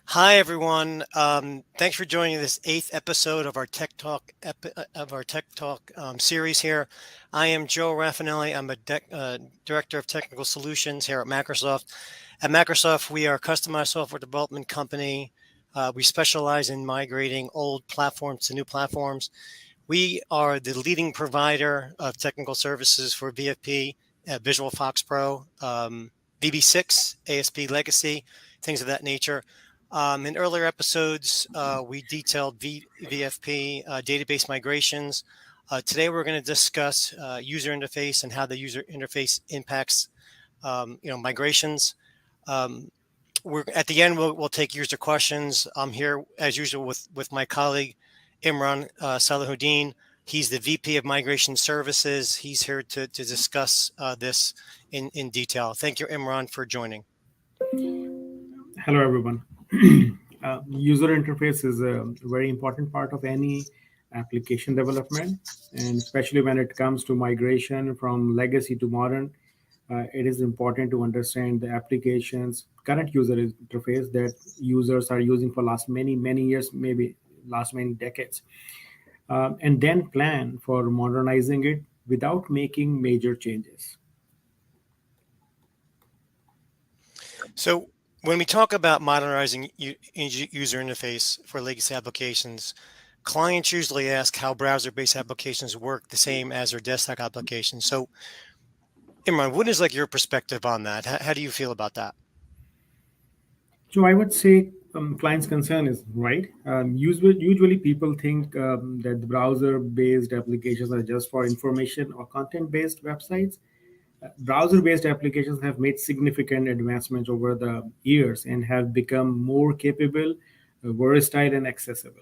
Hi, everyone. Thanks for joining this eighth episode of our Tech Talk series here. I am Joe Raffinelli. I'm a director of technical solutions here at Microsoft. At Microsoft, we are a customized software development company. We specialize in migrating old platforms to new platforms. We are the leading provider of technical services for VFP, Visual Fox Pro, VB6, ASP Legacy, things of that nature. In earlier episodes, we detailed VFP database migrations. Today, we're going to discuss user interface and how the user interface impacts, migrations. We're at the end. We'll take user questions. I'm here as usual with my colleague Imran Salahuddin. He's the VP of Migration Services. He's here to discuss this in detail. Thank you, Imran, for joining. Hello, everyone. User interface is a very important part of any application development, and especially when it comes to migration from legacy to modern, it is important to understand the application's current user interface that users are using for last many years, maybe last many decades, and then plan for modernizing it without making major changes. So when we talk about modernizing user interface for legacy applications, clients usually ask how browser-based applications work the same as their desktop applications. So, Imran, what is like your perspective on that? How do you feel about that? So I would say client's concern is right. Usually people think that the browser-based applications are just for information or content-based websites. Browser-based applications have made significant advancements over the years and have become more capable, versatile, and accessible.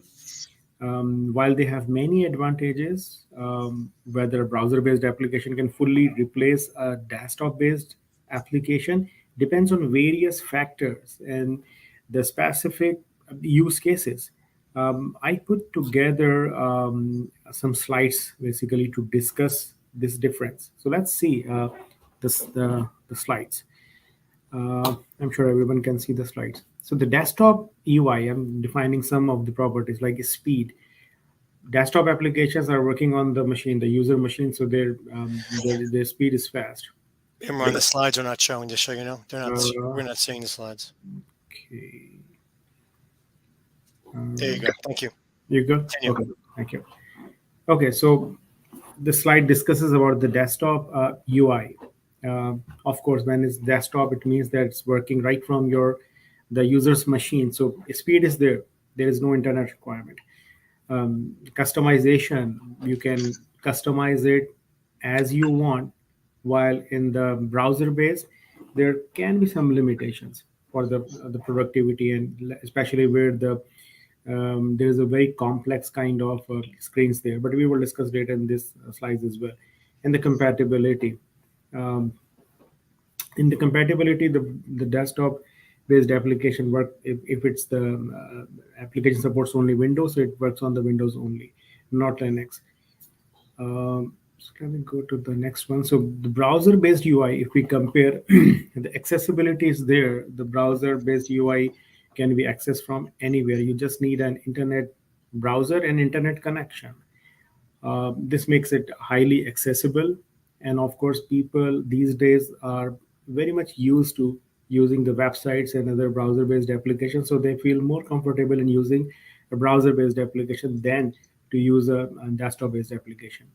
While they have many advantages, whether a browser-based application can fully replace a desktop-based application depends on various factors and the specific use cases. I put together some slides basically to discuss this difference. So let's see the slides. I'm sure everyone can see the slides. So the desktop UI, I'm defining some of the properties like speed. Desktop applications are working on the machine, the user machine, so their speed is fast. Imran, the slides are not showing, just so you know. They're not. Uh, We're not seeing the slides. okay. There you go. Thank you. You go? Continue. Okay, thank you. Okay, so the slide discusses about the desktop UI. Of course, when it's desktop, it means that it's working right from the user's machine. So speed is there. There is no internet requirement. Customization, you can customize it as you want, while in the browser base there can be some limitations for the productivity, and especially where there is a very complex kind of screens there, but we will discuss later in this slides as well. And the compatibility, um, in the compatibility, the desktop based application work if it's the application supports only Windows, so it works on the Windows only, not Linux. So let me go to the next one. So the browser based UI, if we compare, the accessibility is there. The browser based UI can be accessed from anywhere. You just need an internet browser and internet connection. This makes it highly accessible. And of course, people these days are very much used to using the websites and other browser based applications. So they feel more comfortable in using a browser based application than to use a desktop based application.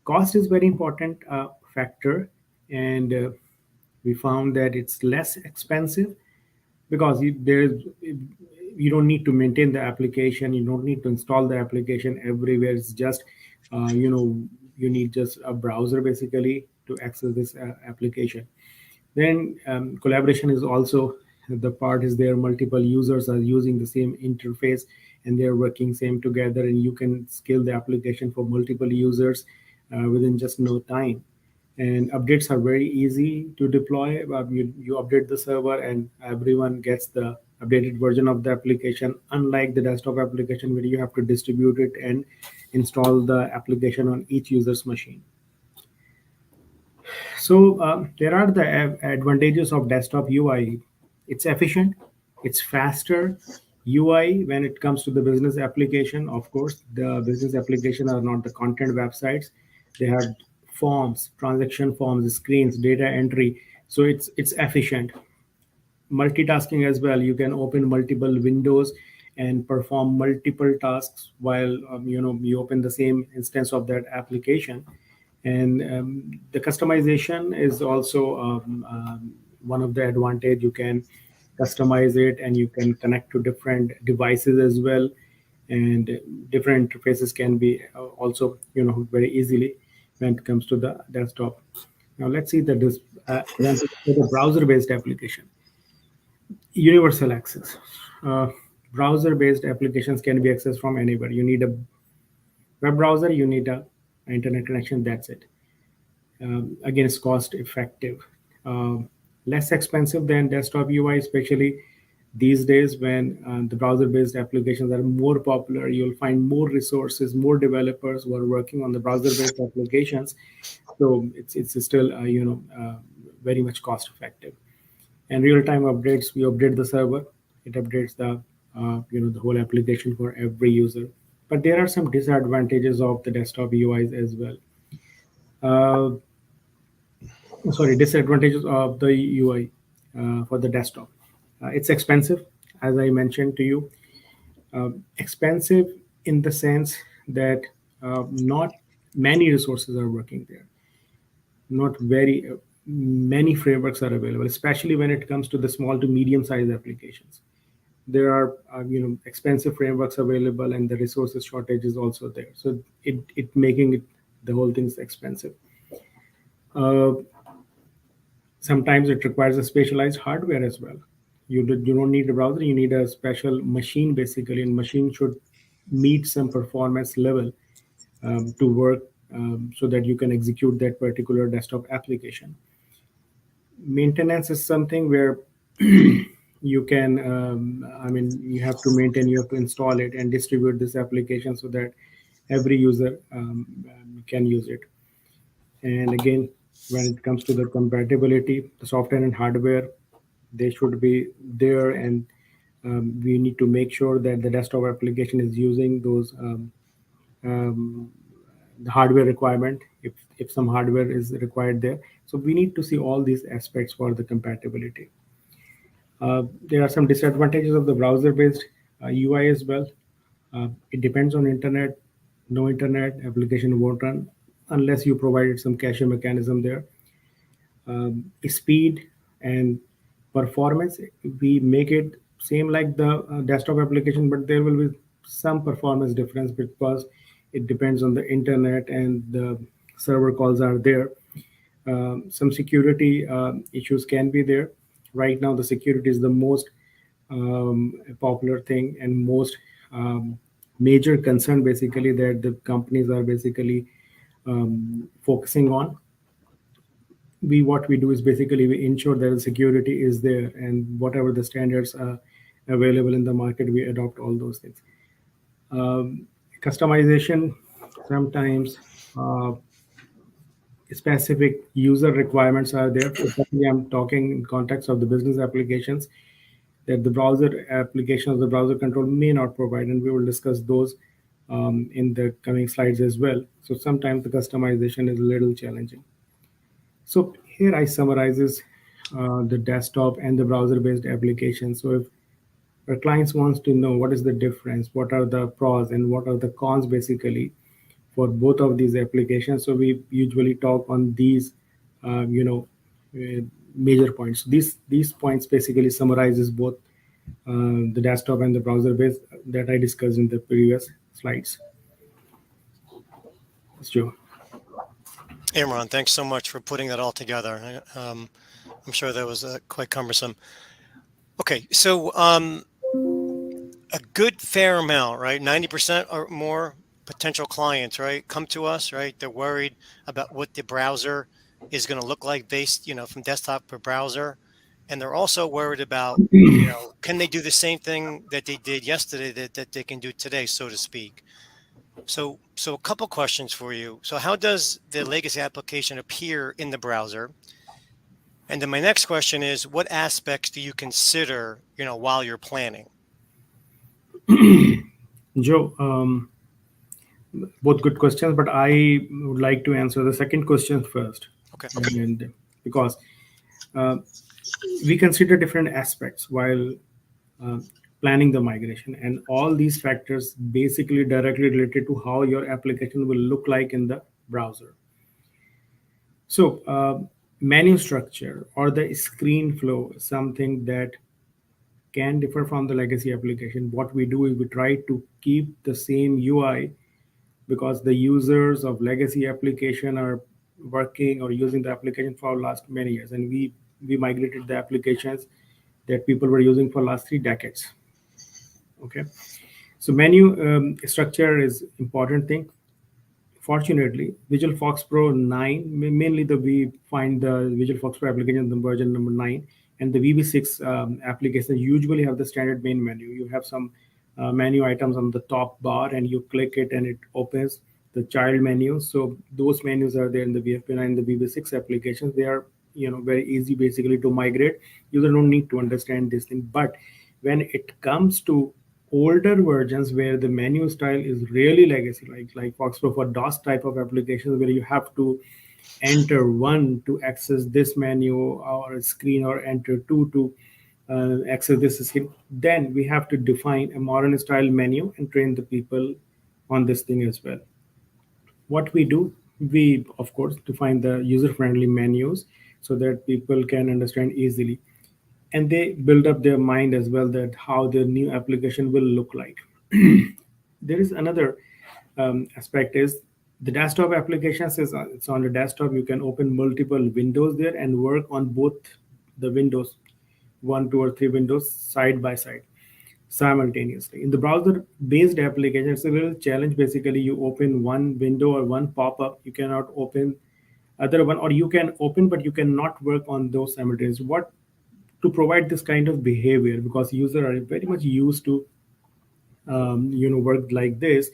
Cost is very important factor, and we found that it's less expensive because you don't need to maintain the application, you don't need to install the application everywhere. It's just you need just a browser basically to access this application. Then collaboration is also the part is there. Multiple users are using the same interface and they're working same together, and you can scale the application for multiple users within just no time. And updates are very easy to deploy. You update the server and everyone gets the updated version of the application, unlike the desktop application where you have to distribute it and install the application on each user's machine. So there are the advantages of desktop UI. It's efficient. It's faster. UI, when it comes to the business application, of course, the business application are not the content websites. They have forms, transaction forms, screens, data entry. So it's efficient. Multitasking as well. You can open multiple windows and perform multiple tasks while you open the same instance of that application. And the customization is also one of the advantage. You can customize it and you can connect to different devices as well, and different interfaces can be also very easily when it comes to the desktop. Now let's see that this the browser based application. Universal access. Browser-based applications can be accessed from anywhere. You need a web browser, you need a internet connection. That's it. Again, it's cost effective, less expensive than desktop UI, especially these days when the browser-based applications are more popular. You'll find more resources, more developers who are working on the browser-based applications. So it's still very much cost effective. And real-time updates, we update the server, it updates the whole application for every user. But there are some disadvantages of the desktop UIs as well. uh, Sorry, disadvantages of the UI for the desktop. It's expensive, as I mentioned to you. Expensive in the sense that not many resources are working there, not very many frameworks are available, especially when it comes to the small to medium sized applications. There are expensive frameworks available, and the resources shortage is also there, so it making it the whole thing's expensive. uh, Sometimes it requires a specialized hardware as well. You don't need a browser, you need a special machine basically, and machine should meet some performance level to work, so that you can execute that particular desktop application. Maintenance is something where you can you have to maintain, you have to install it and distribute this application so that every user can use it. And again, when it comes to the compatibility, the software and hardware, they should be there, and we need to make sure that the desktop application is using those um, the hardware requirement, if some hardware is required there. So we need to see all these aspects for the compatibility. There are some disadvantages of the browser-based UI as well. It depends on internet. No internet, application won't run unless you provided some cache mechanism there. Speed and performance, we make it same like the desktop application, but there will be some performance difference because it depends on the internet and the server calls are there. Some security issues can be there. Right now the security is the most popular thing and most major concern basically that the companies are basically focusing on. We What we do is basically we ensure that the security is there, and whatever the standards are available in the market, we adopt all those things. Customization, sometimes specific user requirements are there. Especially I'm talking in context of the business applications that the browser applications, the browser control may not provide, and we will discuss those in the coming slides as well. So sometimes the customization is a little challenging. So here I summarizes the desktop and the browser-based application. So if our clients wants to know what is the difference, what are the pros and what are the cons basically for both of these applications. So we usually talk on these, uh, major points. These points basically summarizes both the desktop and the browser-based that I discussed in the previous slides. Joe. Imran, thanks so much for putting that all together. I'm sure that was quite cumbersome. Okay, so a good fair amount, right? 90% or more potential clients, right, come to us, right? They're worried about what the browser is going to look like based, from desktop to browser. And they're also worried about, can they do the same thing that they did yesterday that they can do today, so to speak? So a couple questions for you. So how does the legacy application appear in the browser? And then my next question is, what aspects do you consider, while you're planning? Joe, both good questions, but I would like to answer the second question first. Okay. And because uh, we consider different aspects while uh, planning the migration, and all these factors basically directly related to how your application will look like in the browser. So, menu structure or the screen flow is something that can differ from the legacy application. What we do is we try to keep the same UI because the users of legacy application are working or using the application for last many years, and we migrated the applications that people were using for last 3 decades. Okay, so menu structure is important thing. Fortunately, Visual Fox Pro 9, mainly we find the Visual Fox Pro application in version number 9, and the VB6 applications usually have the standard main menu. You have some menu items on the top bar, and you click it, and it opens the child menu. So those menus are there in the VFP9 and the VB6 applications. They are very easy basically to migrate. You don't need to understand this thing. But when it comes to older versions where the menu style is really legacy, like Foxpro for DOS type of applications, where you have to enter one to access this menu or a screen, or enter two to access this screen, then we have to define a modern style menu and train the people on this thing as well. What we do, we of course define the user friendly menus so that people can understand easily, and they build up their mind as well that how their new application will look like. There is another aspect is the desktop applications is it's on the desktop. You can open multiple windows there and work on both the windows, one, two, or three windows side by side simultaneously. In the browser based application, it's a little challenge. Basically, you open one window or one pop-up, you cannot open other one, or you can open but you cannot work on those simultaneously. What to provide this kind of behavior, because users are very much used to work like this,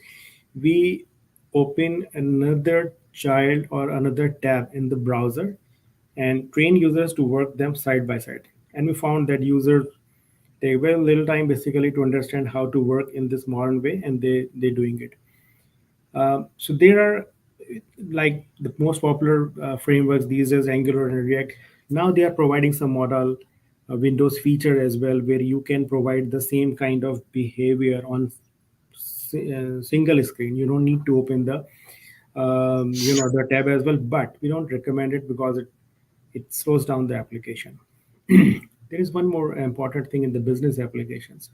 we open another child or another tab in the browser and train users to work them side by side. And we found that users take very little time basically to understand how to work in this modern way, and they're doing it. So there are like the most popular frameworks these days, Angular and React. Now they are providing some modal Windows feature as well, where you can provide the same kind of behavior on single screen. You don't need to open the tab as well, but we don't recommend it because it slows down the application. There is one more important thing in the business applications: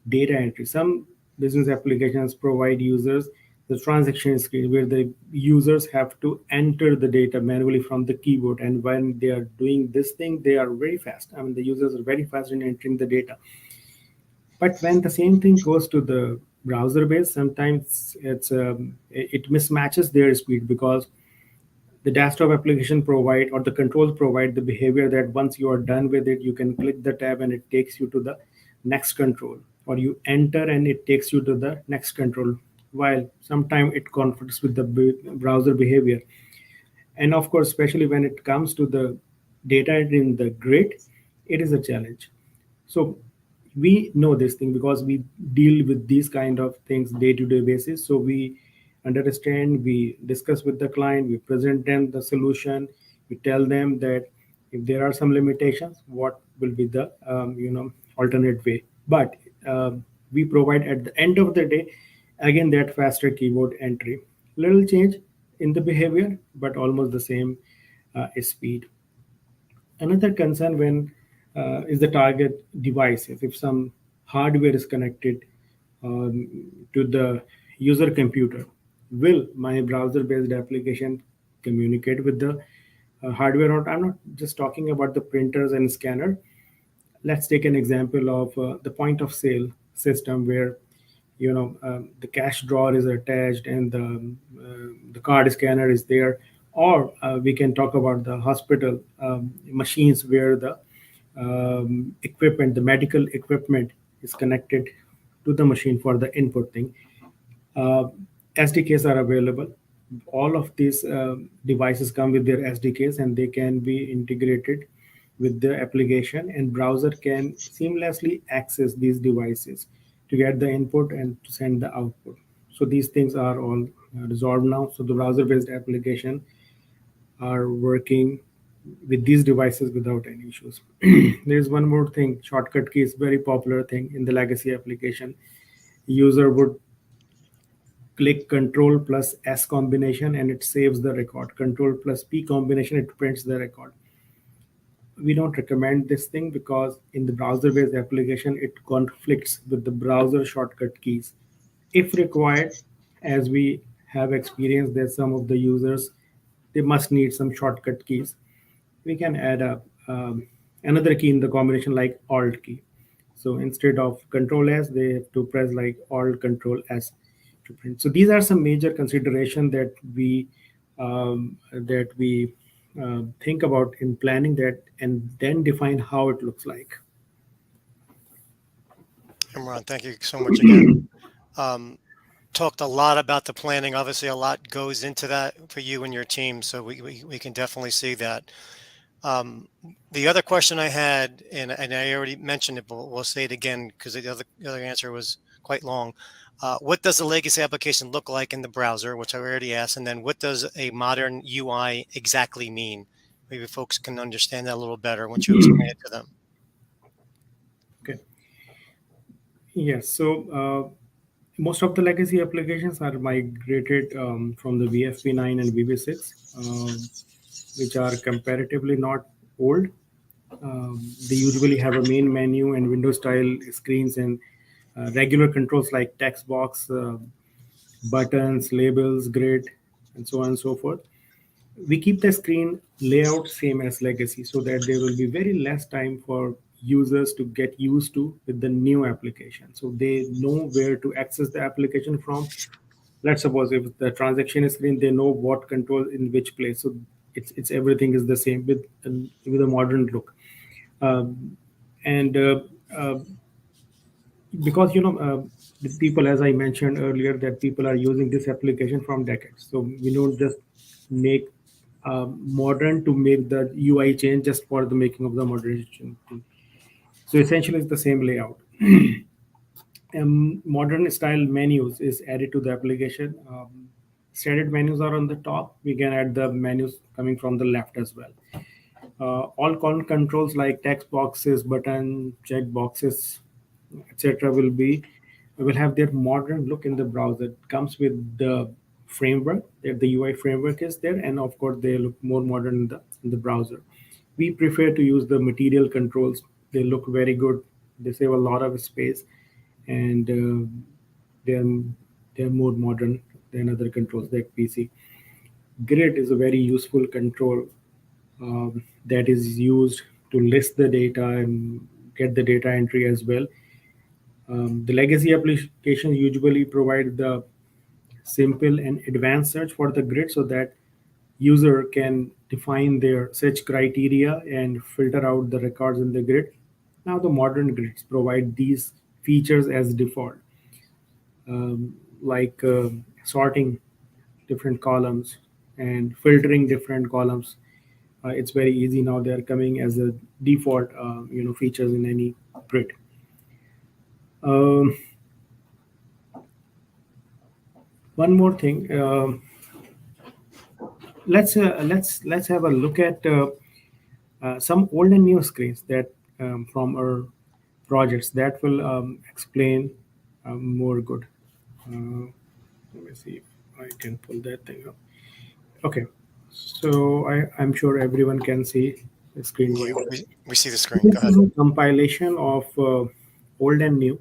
data entry. Some business applications provide users the transaction screen where the users have to enter the data manually from the keyboard. And when they are doing this thing, they are very fast. I mean, the users are very fast in entering the data. But when the same thing goes to the browser base, sometimes it mismatches their speed, because the desktop application provide, or the controls provide, the behavior that once you are done with it, you can click the tab and it takes you to the next control, or you enter and it takes you to the next control, while sometimes it conflicts with the browser behavior. And of course, especially when it comes to the data in the grid, it is a challenge. So we know this thing because we deal with these kind of things day to day basis. So we understand, we discuss with the client, we present them the solution, we tell them that if there are some limitations, what will be the alternate way. But we provide at the end of the day again that faster keyboard entry, little change in the behavior, but almost the same speed. Another concern when is the target devices. If some hardware is connected to the user computer, will my browser-based application communicate with the hardware? Or I'm not just talking about the printers and scanner. Let's take an example of the point of sale system where the cash drawer is attached and the card scanner is there. Or we can talk about the hospital machines where the equipment, the medical equipment, is connected to the machine for the input thing. uh, SDKs are available. All of these devices come with their SDKs, and they can be integrated with the application, and browser can seamlessly access these devices to get the input and to send the output. So these things are all resolved now. So the browser-based application are working with these devices without any issues. There's one more thing, shortcut key is very popular thing in the legacy application. User would click Control plus S combination and it saves the record. Control plus P combination, it prints the record. We don't recommend this thing because in the browser-based application, it conflicts with the browser shortcut keys. If required, as we have experienced that some of the users, they must need some shortcut keys, we can add a another key in the combination like Alt key. So instead of Control S, they have to press like Alt Control S to print. So these are some major consideration that we think about in planning that, and then define how it looks like. Imran, thank you so much again. Talked a lot about the planning. Obviously, a lot goes into that for you and your team, so we can definitely see that. The other question I had, and I already mentioned it, but we'll say it again because the other answer was quite long. What does a legacy application look like in the browser, which I already asked, and then what does a modern UI exactly mean? Maybe folks can understand that a little better once you explain it to them. Okay. Yes. So most of the legacy applications are migrated from the VFP9 and VB6, which are comparatively not old. They usually have a main menu and window style screens and regular controls like text box, buttons, labels, grid, and so on and so forth. We keep the screen layout same as legacy so that there will be very less time for users to get used to with the new application. So they know where to access the application from. Let's suppose if the transaction screen, they know what control in which place. So it's everything is the same with a modern look. And because the people, as I mentioned earlier, that people are using this application from decades, so we don't just make modern to make the UI change just for the making of the modernization. So essentially it's the same layout. Modern style menus is added to the application. Standard menus are on the top. We can add the menus coming from the left as well. All controls like text boxes, button, check boxes, etc. will have their modern look in the browser. It comes with the framework, that the UI framework is there, and of course they look more modern in the browser. We prefer to use the material controls. They look very good. They save a lot of space, and they're they're more modern than other controls like PC. Grid is a very useful control that is used to list the data and get the data entry as well. The legacy applications usually provide the simple and advanced search for the grid so that user can define their search criteria and filter out the records in the grid. Now the modern grids provide these features as default, like sorting different columns and filtering different columns. It's very easy now. They are coming as a default, features in any grid. Um, One more thing. Let's have a look at some old and new screens that from our projects that will explain more good. Let me see if I can pull that thing up. Okay, so I'm sure everyone can see the screen Yeah, going on. we see the screen. Go This ahead. is a compilation of old and new.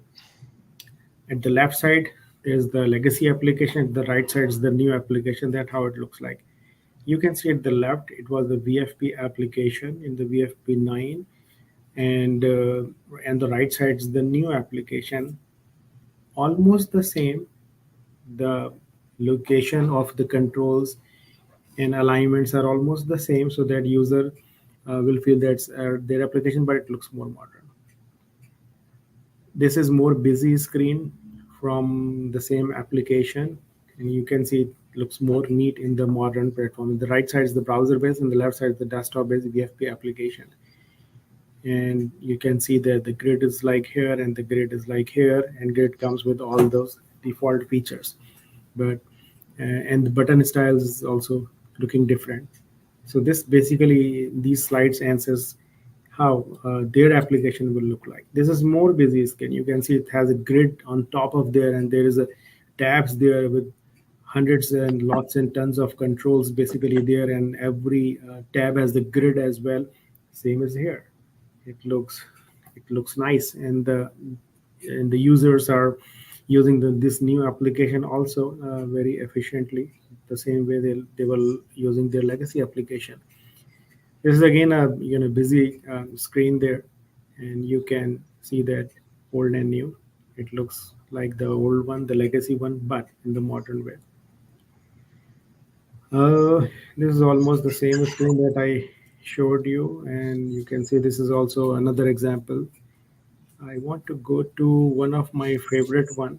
At the left side is the legacy application. At the right side is the new application. That's how it looks like. You can see at the left, it was the VFP application in the VFP9, and the right side is the new application. Almost the same. The location of the controls and alignments are almost the same, so that user will feel that's their application, but it looks more modern. This is more busy screen from the same application, and you can see it looks more neat in the modern platform. The right side is the browser based and the left side is the desktop based VFP application. and you can see that the grid is like here and the grid is like here, and grid comes with all those default features. But and the button styles is also looking different. So this basically these slides answers how their application will look like. This is more busy skin. You can see it has a grid on top of there, and there is a tabs there with hundreds and lots and tons of controls basically there, and every tab has the grid as well. Same as here. It looks nice, and the users are using this new application also very efficiently, the same way they were using their legacy application. This is again a busy screen there, and you can see that old and new. It looks like the old one, the legacy one, but in the modern way. This is almost the same screen that I showed you, and you can see this is also another example. I want to go to one of my favorite one,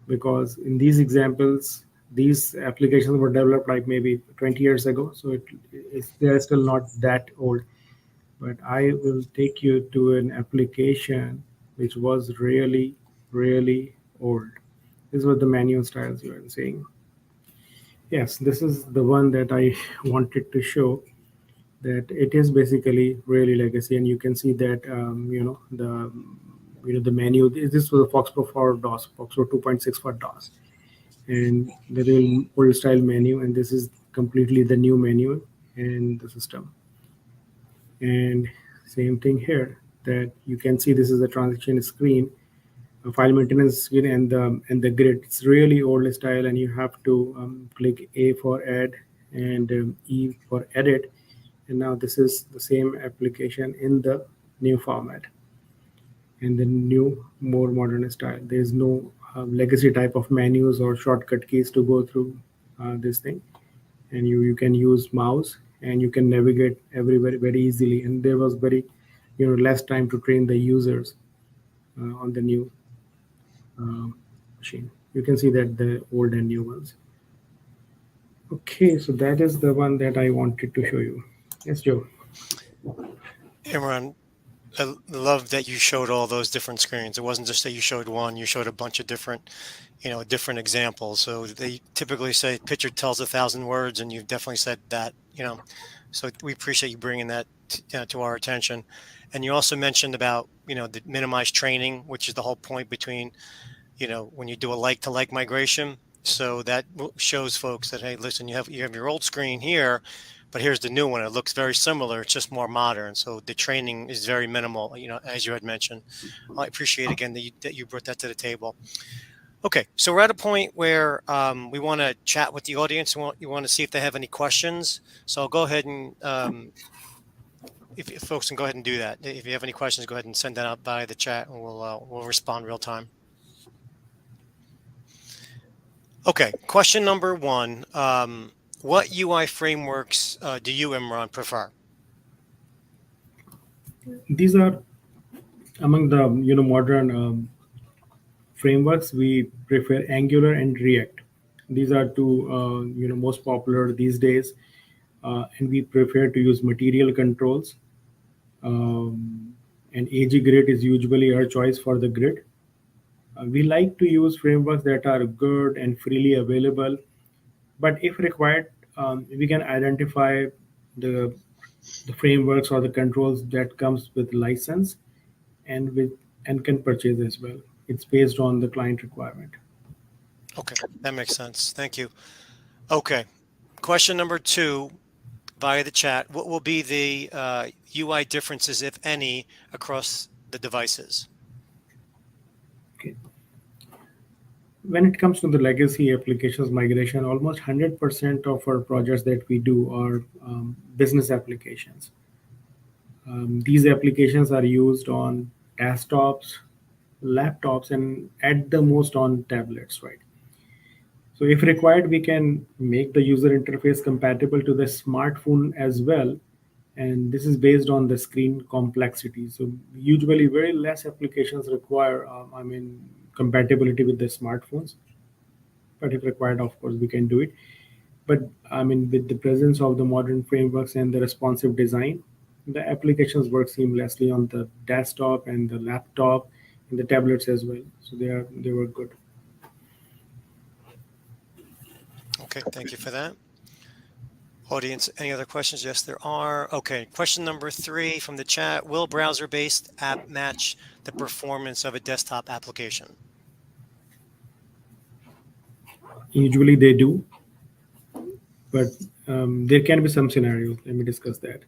because in these examples, these applications were developed like maybe 20 years ago, so they're still not that old. But I will take you to an application which was really, really old. This was the manual styles you were saying. Yes, this is the one that I wanted to show, that it is basically really legacy, and you can see that the menu. This was a Fox Pro for DOS, Fox Pro 2.6 for DOS, and the real old style menu, and this is completely the new menu in the system. And same thing here, that you can see this is the transaction screen, a file maintenance screen, and the grid. It's really old style, and you have to click A for add and E for edit. And now this is the same application in the new format and the new, more modern style. There's no legacy type of menus or shortcut keys to go through this thing, and you can use mouse, and you can navigate everywhere very easily. And there was very less time to train the users on the new machine. You can see that the old and new ones. Okay, so that is the one that I wanted to show you. Yes, Joe. Imran, I love that you showed all those different screens. It wasn't just that you showed one, you showed a bunch of different, different examples. So they typically say picture tells 1,000 words, and you've definitely said that, so we appreciate you bringing that to our attention. And you also mentioned about, the minimized training, which is the whole point between, when you do a like to like migration. So that shows folks that, hey, listen, you have your old screen here, but here's the new one. It looks very similar. It's just more modern. So the training is very minimal, as you had mentioned. I appreciate again that you brought that to the table. Okay, so we're at a point where we want to chat with the audience. You want to see if they have any questions. So I'll go ahead and if folks can go ahead and do that. If you have any questions, go ahead and send that out by the chat, and we'll respond real time. Okay, question number one. What UI frameworks do you, Imran, prefer? These are among the modern frameworks. We prefer Angular and React. These are two most popular these days, and we prefer to use material controls. And AG grid is usually our choice for the grid. We like to use frameworks that are good and freely available, but if required, we can identify the frameworks or the controls that comes with license and can purchase as well. It's based on the client requirement. Okay, that makes sense. Thank you. Okay, question number two via the chat. What will be the UI differences, if any, across the devices? Okay. When it comes to the legacy applications migration, almost 100% of our projects that we do are business applications. These applications are used on desktops, laptops, and at the most on tablets, right? So if required, we can make the user interface compatible to the smartphone as well. And this is based on the screen complexity. So usually very less applications require, compatibility with the smartphones. But if required, of course, we can do it. But with the presence of the modern frameworks and the responsive design, the applications work seamlessly on the desktop and the laptop and the tablets as well. So they were good. Okay, thank you for that. Audience, any other questions? Yes, there are. Okay, question number 3 from the chat. Will browser-based app match the performance of a desktop application? Usually they do, but there can be some scenarios. Let me discuss that.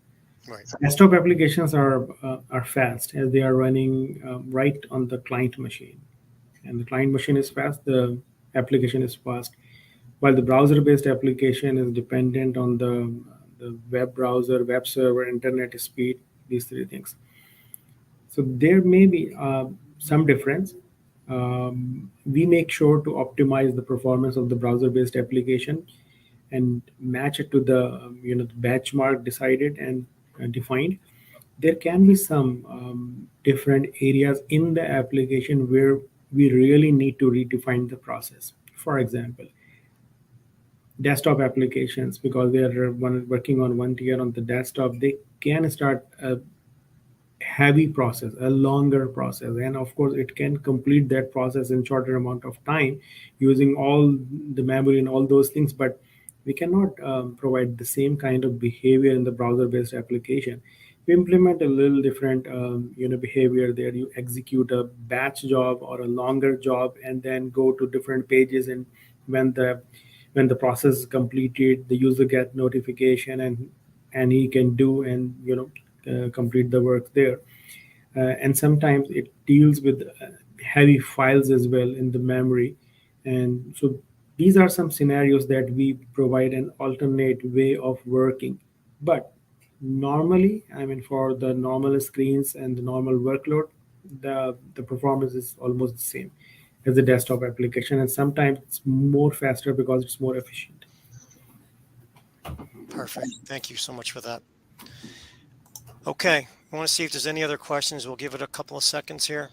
Right. Desktop applications are fast as they are running right on the client machine, and the client machine is fast. The application is fast, while the browser-based application is dependent on the web browser, web server, internet speed. These three things. So there may be some difference. We make sure to optimize the performance of the browser-based application and match it to the the benchmark decided and defined. There can be some different areas in the application where we really need to redefine the process. For example, desktop applications, because they are working on one tier on the desktop, they can start a heavy process, a longer process, and of course it can complete that process in shorter amount of time using all the memory and all those things. But we cannot provide the same kind of behavior in the browser-based application. We implement a little different behavior there. You execute a batch job or a longer job and then go to different pages, and when the process is completed, the user get notification, and he can do and complete the work there. And sometimes it deals with heavy files as well in the memory. And so these are some scenarios that we provide an alternate way of working. But normally, I mean, for the normal screens and the normal workload, the performance is almost the same as the desktop application, and sometimes it's more faster because it's more efficient. Perfect. Thank you so much for that. Okay, I want to see if there's any other questions. We'll give it a couple of seconds here.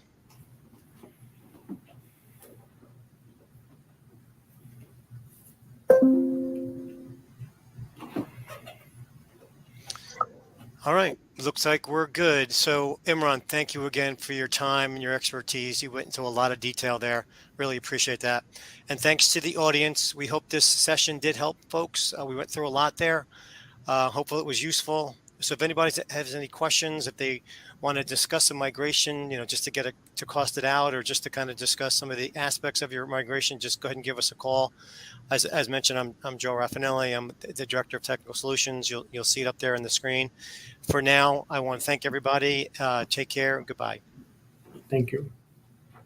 All right, looks like we're good. So Imran, thank you again for your time and your expertise. You went into a lot of detail there. Really appreciate that. And thanks to the audience. We hope this session did help folks. We went through a lot there. Hopefully it was useful. So if anybody has any questions, if they want to discuss a migration, just to to cost it out, or just to kind of discuss some of the aspects of your migration, just go ahead and give us a call. As mentioned, I'm Joe Raffinelli. I'm the Director of Technical Solutions. You'll see it up there on the screen. For now, I want to thank everybody. Take care. Goodbye. Thank you.